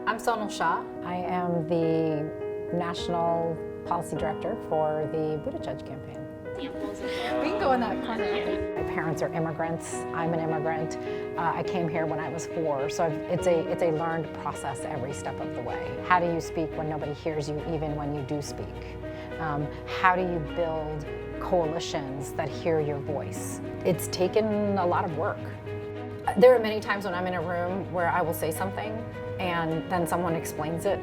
I'm Sonal. I am the National Policy Director for the Buttigieg campaign. We can go in that corner. My parents are immigrants. I'm an immigrant. I came here when I was 4, so it's a learned process every step of the way. How do you speak when nobody hears you, even when you do speak? How do you build coalitions that hear your voice? It's taken a lot of work. There are many times when I'm in a room where I will say something and then someone explains it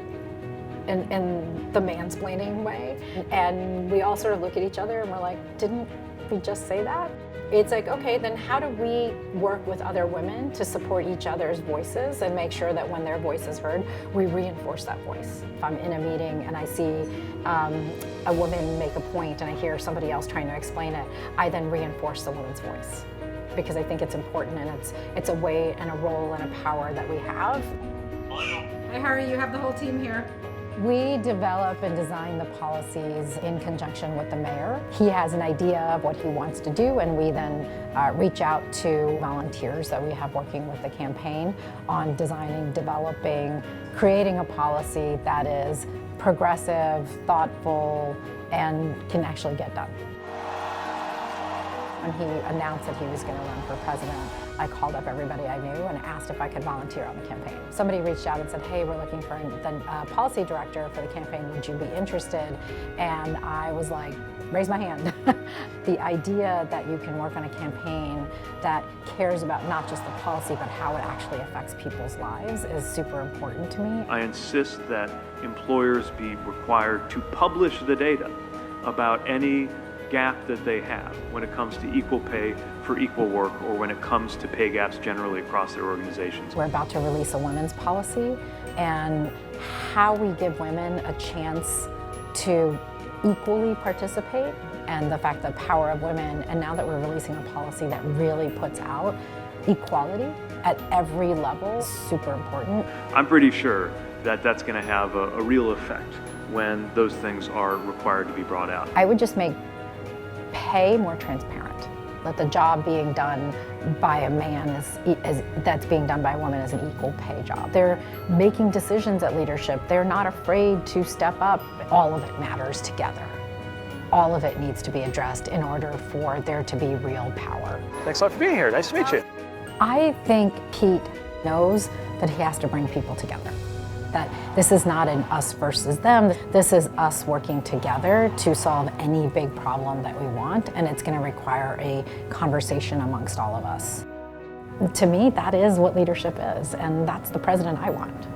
in the mansplaining way. And we all sort of look at each other and we're like, didn't we just say that? It's like, okay, then how do we work with other women to support each other's voices and make sure that when their voice is heard, we reinforce that voice? If I'm in a meeting and I see a woman make a point and I hear somebody else trying to explain it, I then reinforce the woman's voice, because I think it's important and it's a way and a role and a power that we have. Hi, Harry, you have the whole team here. We develop and design the policies in conjunction with the mayor. He has an idea of what he wants to do, and we then reach out to volunteers that we have working with the campaign on designing, developing, creating a policy that is progressive, thoughtful, and can actually get done. When he announced that he was going to run for president, I called up everybody I knew and asked if I could volunteer on the campaign. Somebody reached out and said, hey, we're looking for the policy director for the campaign. Would you be interested? And I was like, raise my hand. The idea that you can work on a campaign that cares about not just the policy, but how it actually affects people's lives is super important to me. I insist that employers be required to publish the data about any gap that they have when it comes to equal pay for equal work, or when it comes to pay gaps generally across their organizations. We're about to release a women's policy, and how we give women a chance to equally participate, and the fact that power of women, and now that we're releasing a policy that really puts out equality at every level, is super important. I'm pretty sure that that's going to have a real effect when those things are required to be brought out. I would just make pay more transparent. That the job being done by a man that's being done by a woman is an equal pay job. They're making decisions at leadership. They're not afraid to step up. All of it matters together. All of it needs to be addressed in order for there to be real power. Thanks a lot for being here. Nice to meet you. I think Pete knows that he has to bring people together. That this is not an us versus them. This is us working together to solve any big problem that we want, and it's going to require a conversation amongst all of us. To me, that is what leadership is, and that's the president I want.